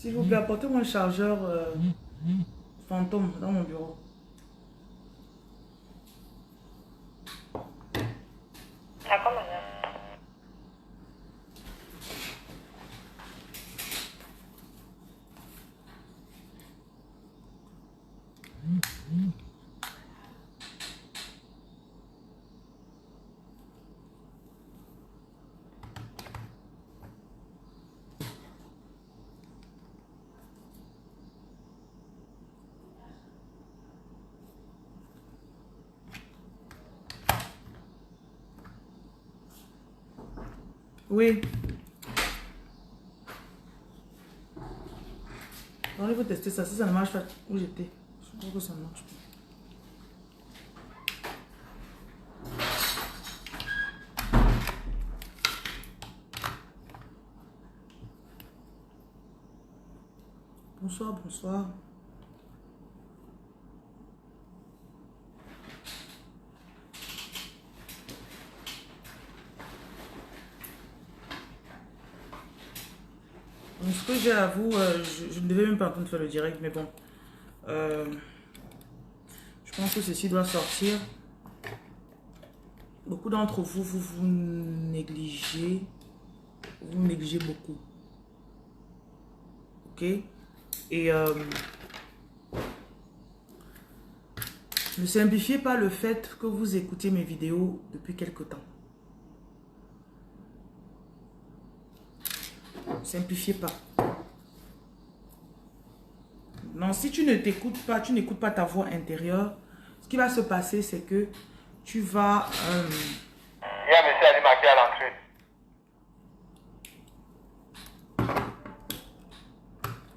S'il vous plaît, apportez-moi un chargeur fantôme dans mon bureau. D'accord, madame. Oui. Alors, il faut tester ça. Si ça ne marche pas, où j'étais? Je trouve que ça ne marche pas. Bonsoir, bonsoir. Donc, ce que j'ai à vous, je ne devais même pas en train de faire le direct, mais bon. Je pense que ceci doit sortir. Beaucoup d'entre vous, vous négligez. Vous négligez beaucoup. Ok? Et ne simplifiez pas le fait que vous écoutez mes vidéos depuis quelque temps. Simplifiez pas. Non, si tu ne t'écoutes pas, tu n'écoutes pas ta voix intérieure, ce qui va se passer, c'est que tu vas... Il y a un monsieur animateur à l'entrée.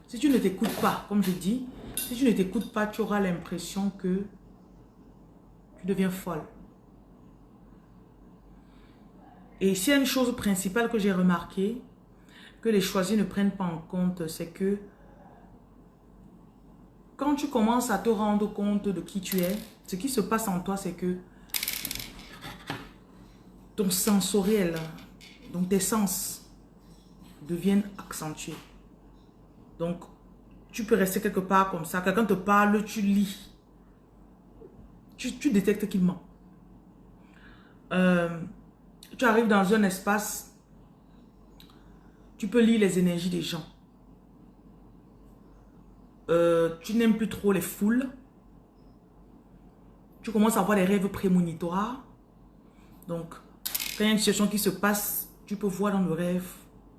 Si tu ne t'écoutes pas, comme je dis, si tu ne t'écoutes pas, tu auras l'impression que tu deviens folle. Et s'il y a une chose principale que j'ai remarqué, que les choisis ne prennent pas en compte, c'est que quand tu commences à te rendre compte de qui tu es, ce qui se passe en toi, c'est que ton sensoriel, donc tes sens deviennent accentués. Donc, tu peux rester quelque part comme ça. Quelqu'un te parle, tu lis. Tu détectes qu'il ment. Tu arrives dans un espace, tu peux lire les énergies des gens. Tu n'aimes plus trop les foules. Tu commences à avoir des rêves prémonitoires. Donc, quand il y a une situation qui se passe, tu peux voir dans le rêve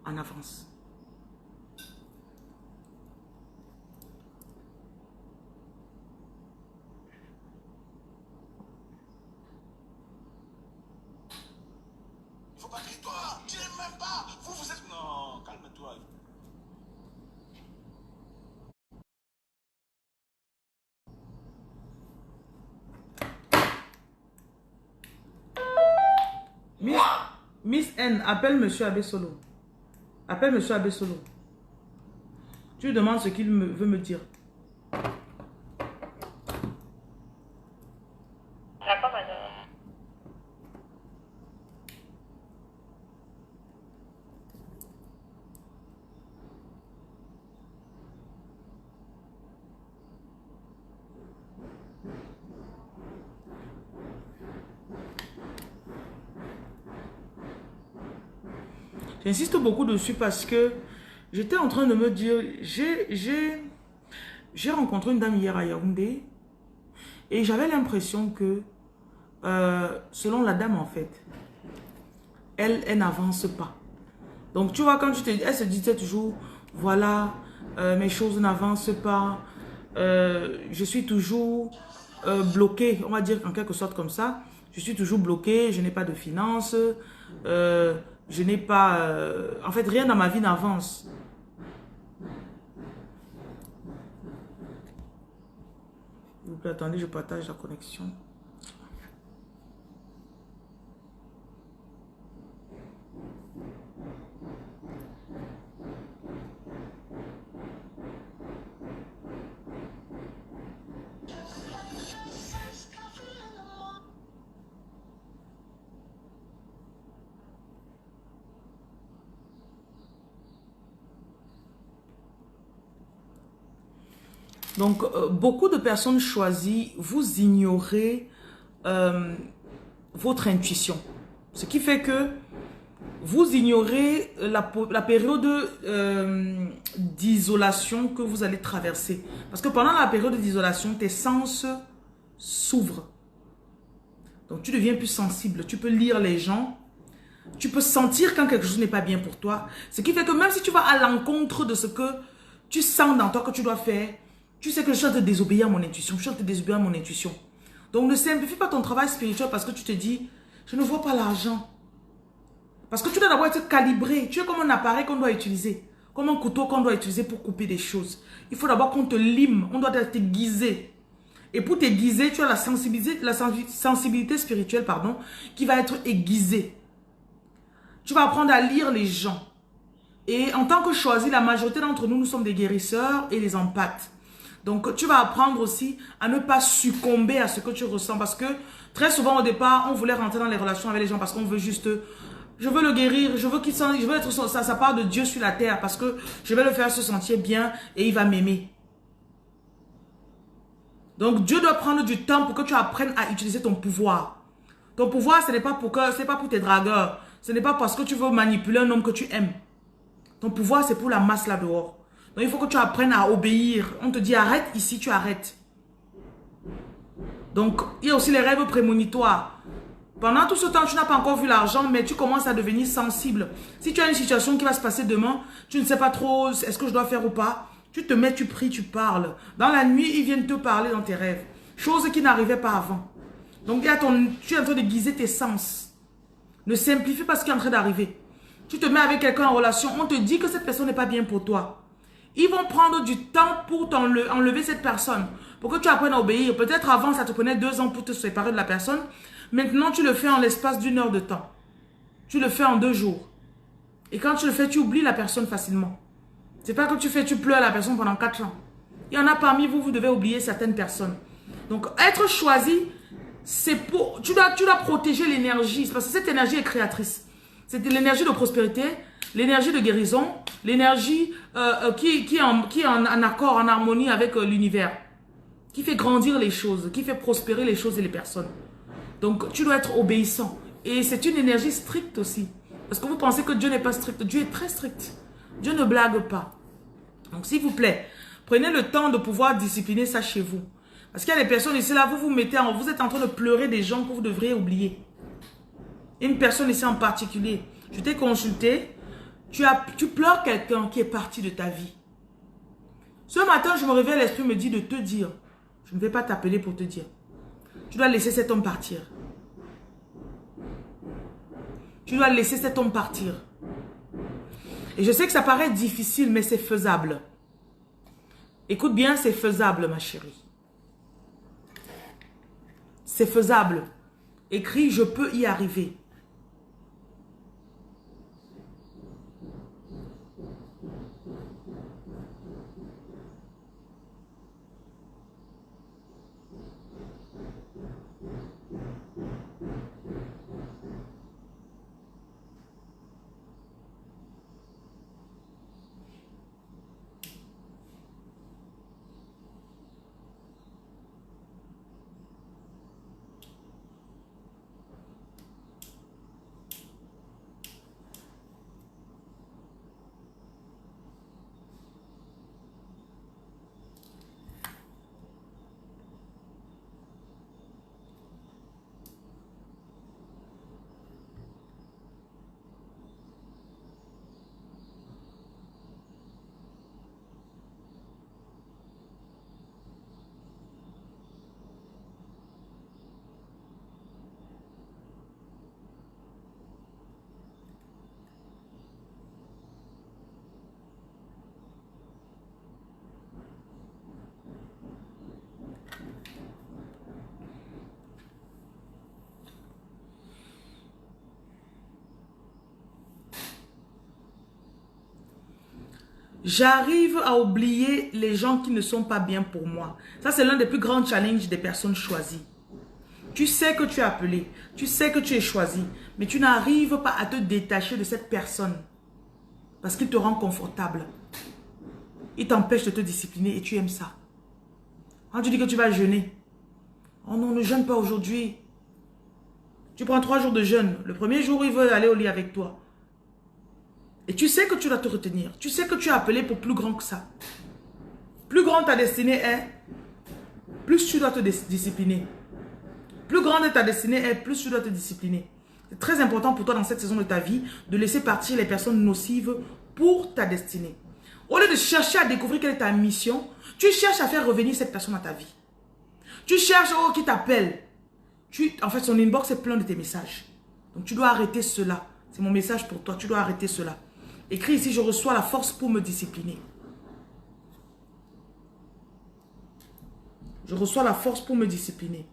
en avance. Il faut pas crier toi. Tu n'aimes même pas. Vous êtes... Non, calme-toi. Miss N, appelle Monsieur Abesolo. Appelle Monsieur Abesolo. Tu lui demandes ce qu'il veut me dire. D'accord, madame. J'insiste beaucoup dessus parce que j'étais en train de me dire, j'ai rencontré une dame hier à Yaoundé et j'avais l'impression que, selon la dame en fait, elle n'avance pas. Donc tu vois, quand tu te dis, elle se disait toujours, voilà, mes choses n'avancent pas, je suis toujours bloquée, on va dire en quelque sorte comme ça, je suis toujours bloquée, je n'ai pas de finances, je n'ai pas, en fait rien dans ma vie n'avance. S'il vous plaît, attendez, je partage la connexion. Donc, beaucoup de personnes choisies, vous ignorez votre intuition. Ce qui fait que vous ignorez la période d'isolation que vous allez traverser. Parce que pendant la période d'isolation, tes sens s'ouvrent. Donc, tu deviens plus sensible. Tu peux lire les gens. Tu peux sentir quand quelque chose n'est pas bien pour toi. Ce qui fait que même si tu vas à l'encontre de ce que tu sens dans toi que tu dois faire, tu sais que je suis en train de désobéir à mon intuition. Je suis en train de désobéir à mon intuition. Donc, ne simplifie pas ton travail spirituel parce que tu te dis, je ne vois pas l'argent. Parce que tu dois d'abord être calibré. Tu es comme un appareil qu'on doit utiliser. Comme un couteau qu'on doit utiliser pour couper des choses. Il faut d'abord qu'on te lime. On doit être aiguisé. Et pour t'aiguiser, tu as la sensibilité spirituelle, pardon, qui va être aiguisée. Tu vas apprendre à lire les gens. Et en tant que choisi, la majorité d'entre nous, nous sommes des guérisseurs et des empathes. Donc, tu vas apprendre aussi à ne pas succomber à ce que tu ressens. Parce que très souvent, au départ, on voulait rentrer dans les relations avec les gens parce qu'on veut juste... Je veux le guérir, je veux être sa part de Dieu sur la terre parce que je vais le faire se sentir bien et il va m'aimer. Donc, Dieu doit prendre du temps pour que tu apprennes à utiliser ton pouvoir. Ton pouvoir, ce n'est pas pour tes dragueurs. Ce n'est pas parce que tu veux manipuler un homme que tu aimes. Ton pouvoir, c'est pour la masse là dehors. Donc, il faut que tu apprennes à obéir. On te dit, arrête ici, tu arrêtes. Donc, il y a aussi les rêves prémonitoires. Pendant tout ce temps, tu n'as pas encore vu l'argent, mais tu commences à devenir sensible. Si tu as une situation qui va se passer demain, tu ne sais pas trop est-ce que je dois faire ou pas. Tu te mets, tu pries, tu parles. Dans la nuit, ils viennent te parler dans tes rêves. Chose qui n'arrivait pas avant. Donc, tu es en train de guiser tes sens. Ne simplifie pas ce qui est en train d'arriver. Tu te mets avec quelqu'un en relation, on te dit que cette personne n'est pas bien pour toi. Ils vont prendre du temps pour enlever cette personne. Pour que tu apprennes à obéir. Peut-être avant, ça te prenait 2 ans pour te séparer de la personne. Maintenant, tu le fais en l'espace d'1 heure de temps. Tu le fais en 2 jours. Et quand tu le fais, tu oublies la personne facilement. C'est pas que tu pleures la personne pendant 4 ans. Il y en a parmi vous, vous devez oublier certaines personnes. Donc, être choisi, c'est pour... Tu dois protéger l'énergie. Parce que cette énergie est créatrice. C'est l'énergie de prospérité, l'énergie de guérison, l'énergie qui est en accord, en harmonie avec l'univers. Qui fait grandir les choses, qui fait prospérer les choses et les personnes. Donc, tu dois être obéissant. Et c'est une énergie stricte aussi. Parce que vous pensez que Dieu n'est pas strict. Dieu est très strict. Dieu ne blague pas. Donc, s'il vous plaît, prenez le temps de pouvoir discipliner ça chez vous. Parce qu'il y a des personnes ici, là, vous êtes en train de pleurer des gens que vous devriez oublier. Une personne ici en particulier. Je t'ai consulté. Tu pleures quelqu'un qui est parti de ta vie. Ce matin, je me réveille, l'esprit me dit de te dire. Je ne vais pas t'appeler pour te dire. Tu dois laisser cet homme partir. Tu dois laisser cet homme partir. Et je sais que ça paraît difficile, mais c'est faisable. Écoute bien, c'est faisable, ma chérie. C'est faisable. Écris, je peux y arriver. J'arrive à oublier les gens qui ne sont pas bien pour moi. Ça, c'est l'un des plus grands challenges des personnes choisies. Tu sais que tu es appelé, tu sais que tu es choisi, mais tu n'arrives pas à te détacher de cette personne parce qu'il te rend confortable. Il t'empêche de te discipliner et tu aimes ça. Quand tu dis que tu vas jeûner. Oh non, ne jeûne pas aujourd'hui. Tu prends 3 jours de jeûne. Le premier jour, il veut aller au lit avec toi. Et tu sais que tu dois te retenir. Tu sais que tu es appelé pour plus grand que ça. Plus grande ta destinée est, plus tu dois te discipliner. Plus grande ta destinée est, plus tu dois te discipliner. C'est très important pour toi dans cette saison de ta vie de laisser partir les personnes nocives pour ta destinée. Au lieu de chercher à découvrir quelle est ta mission, tu cherches à faire revenir cette personne à ta vie. Tu cherches qui t'appelle. En fait, son inbox est plein de tes messages. Donc, tu dois arrêter cela. C'est mon message pour toi. Tu dois arrêter cela. Écris ici, je reçois la force pour me discipliner. Je reçois la force pour me discipliner.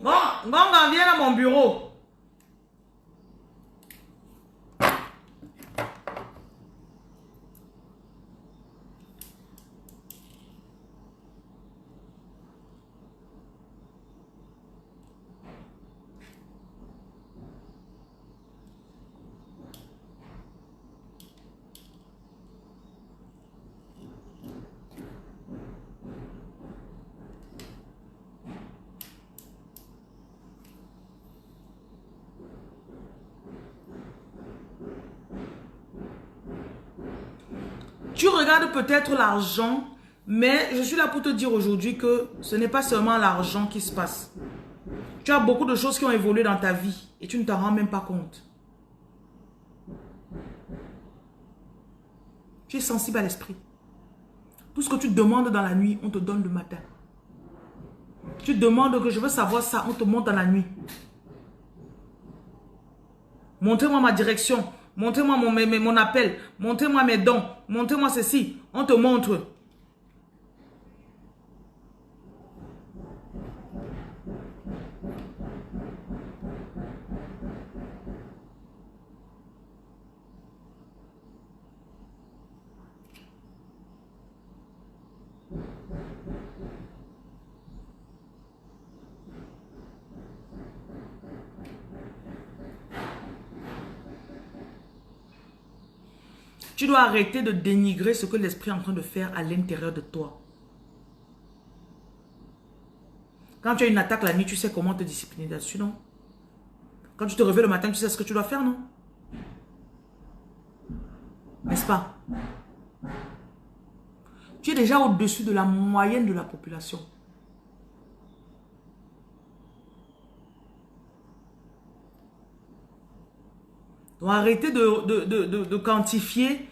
Bon, Gonga, viens à mon bureau. Tu regardes peut-être l'argent, mais je suis là pour te dire aujourd'hui que ce n'est pas seulement l'argent qui se passe. Tu as beaucoup de choses qui ont évolué dans ta vie et tu ne t'en rends même pas compte. Tu es sensible à l'esprit. Tout ce que tu demandes dans la nuit, on te donne le matin. Tu demandes que je veux savoir ça, on te montre dans la nuit. Montrez-moi ma direction. Montrez-moi mon appel. Montrez-moi mes dons. Montrez-moi ceci. On te montre. Tu dois arrêter de dénigrer ce que l'esprit est en train de faire à l'intérieur de toi. Quand tu as une attaque la nuit, tu sais comment te discipliner là-dessus, non? Quand tu te réveilles le matin, tu sais ce que tu dois faire, non? N'est-ce pas? Tu es déjà au-dessus de la moyenne de la population. Donc arrêtez de quantifier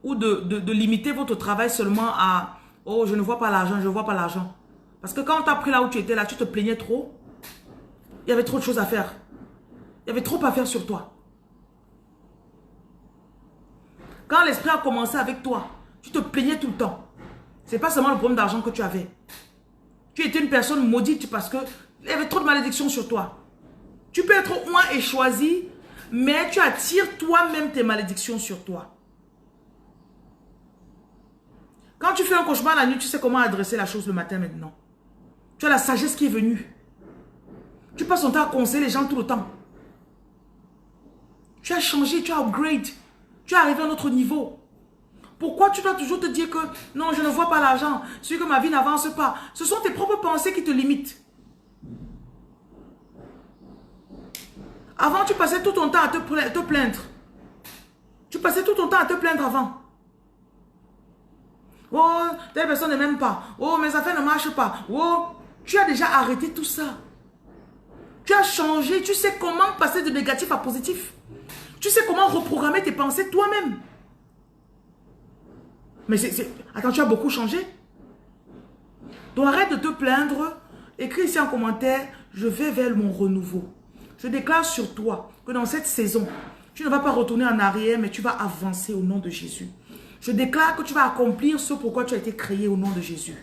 ou de limiter votre travail seulement à « Oh, je ne vois pas l'argent, je ne vois pas l'argent. » Parce que quand on t'a pris là où tu étais, là, tu te plaignais trop. Il y avait trop de choses à faire. Il y avait trop à faire sur toi. Quand l'esprit a commencé avec toi, tu te plaignais tout le temps. Ce n'est pas seulement le problème d'argent que tu avais. Tu étais une personne maudite parce qu'il y avait trop de malédictions sur toi. Tu peux être loin et choisi, mais tu attires toi-même tes malédictions sur toi. Quand tu fais un cauchemar la nuit, tu sais comment adresser la chose le matin maintenant. Tu as la sagesse qui est venue. Tu passes ton temps à conseiller les gens tout le temps. Tu as changé, tu as upgrade. Tu es arrivé à un autre niveau. Pourquoi tu dois toujours te dire que non, je ne vois pas l'argent, celui que ma vie n'avance pas? Ce sont tes propres pensées qui te limitent. Avant, tu passais tout ton temps à te plaindre. Tu passais tout ton temps à te plaindre avant. Oh, telle personne ne m'aime pas. Oh, mes affaires ne marchent pas. Oh, tu as déjà arrêté tout ça. Tu as changé. Tu sais comment passer de négatif à positif. Tu sais comment reprogrammer tes pensées toi-même. Mais attends, tu as beaucoup changé. Donc arrête de te plaindre. Écris ici en commentaire, je vais vers mon renouveau. Je déclare sur toi que dans cette saison, tu ne vas pas retourner en arrière, mais tu vas avancer au nom de Jésus. Je déclare que tu vas accomplir ce pourquoi tu as été créé au nom de Jésus.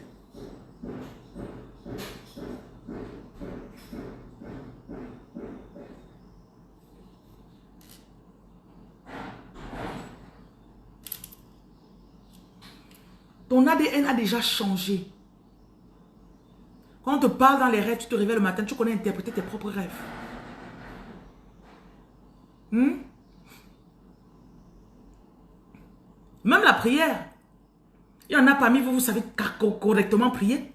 Ton ADN a déjà changé. Quand on te parle dans les rêves, tu te réveilles le matin, tu connais interpréter tes propres rêves. Hmm? Même la prière. Il y en a parmi vous, vous savez correctement prier.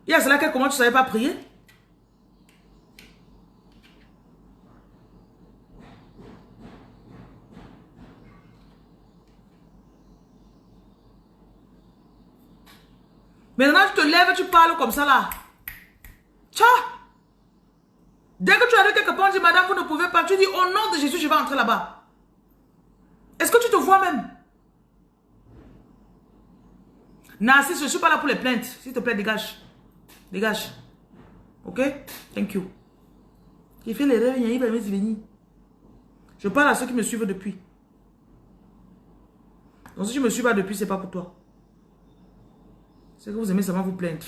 Il y a cela que comment tu ne savais pas prier? Maintenant, tu te lèves, tu parles comme ça là. Tcha! Dès que tu arrives quelque part, on dit, madame, vous ne pouvez pas. Tu dis, au nom de Jésus, je vais entrer là-bas. Est-ce que tu te vois même? Narcisse, je ne suis pas là pour les plaintes. S'il te plaît, dégage. Dégage. Ok? Thank you. J'ai fait l'erreur, il va me venir. Je parle à ceux qui me suivent depuis. Donc si tu ne me suis pas depuis, ce n'est pas pour toi. C'est que vous aimez seulement vous plaindre.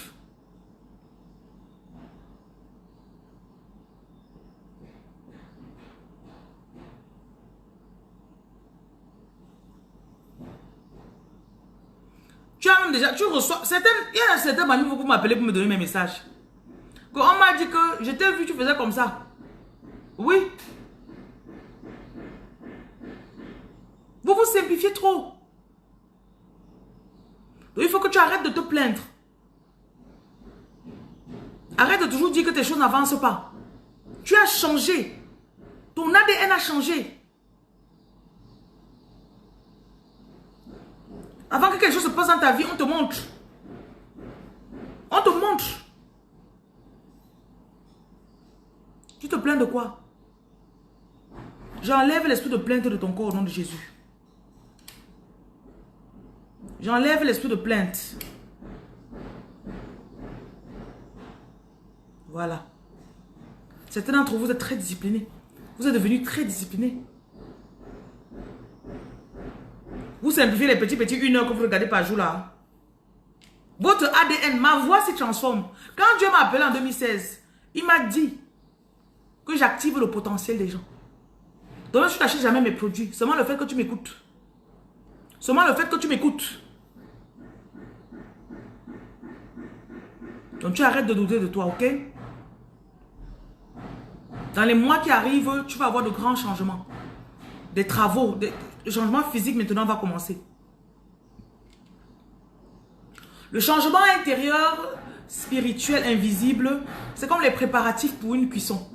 Tu as même déjà, tu reçois, il y a certains amis pour m'appeler pour me donner mes messages. On m'a dit que je t'ai vu, tu faisais comme ça. Oui. Vous vous simplifiez trop. Donc il faut que tu arrêtes de te plaindre. Arrête de toujours dire que tes choses n'avancent pas. Tu as changé. Ton ADN a changé. Avant que quelque chose se passe dans ta vie, on te montre. On te montre. Tu te plains de quoi? J'enlève l'esprit de plainte de ton corps au nom de Jésus. J'enlève l'esprit de plainte. Voilà. Certains d'entre vous êtes très disciplinés. Vous êtes devenus très disciplinés. Vous simplifiez les petits 1 heure que vous regardez par jour là. Votre ADN, ma voix se transforme. Quand Dieu m'a appelé en 2016, il m'a dit que j'active le potentiel des gens. Donc je n'achète jamais mes produits. Seulement le fait que tu m'écoutes. Seulement le fait que tu m'écoutes. Donc tu arrêtes de douter de toi, ok? Dans les mois qui arrivent, tu vas avoir de grands changements. Des travaux, le changement physique maintenant va commencer. Le changement intérieur, spirituel, invisible, c'est comme les préparatifs pour une cuisson.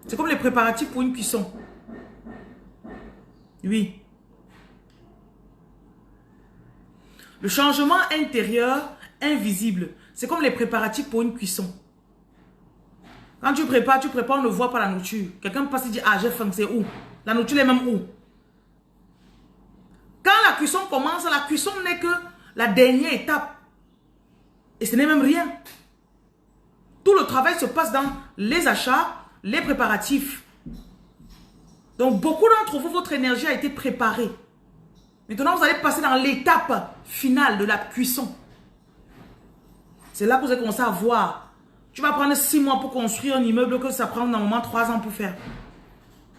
C'est comme les préparatifs pour une cuisson. Oui. Le changement intérieur, invisible, c'est comme les préparatifs pour une cuisson. Quand tu prépares, on ne voit pas la nourriture. Quelqu'un passe et dit, ah j'ai faim, c'est où? La nourriture est même où? Quand la cuisson commence, la cuisson n'est que la dernière étape. Et ce n'est même rien. Tout le travail se passe dans les achats, les préparatifs. Donc beaucoup d'entre vous, votre énergie a été préparée. Maintenant, vous allez passer dans l'étape finale de la cuisson. C'est là que vous allez commencer à voir. Tu vas prendre 6 mois pour construire un immeuble que ça prend normalement 3 ans pour faire.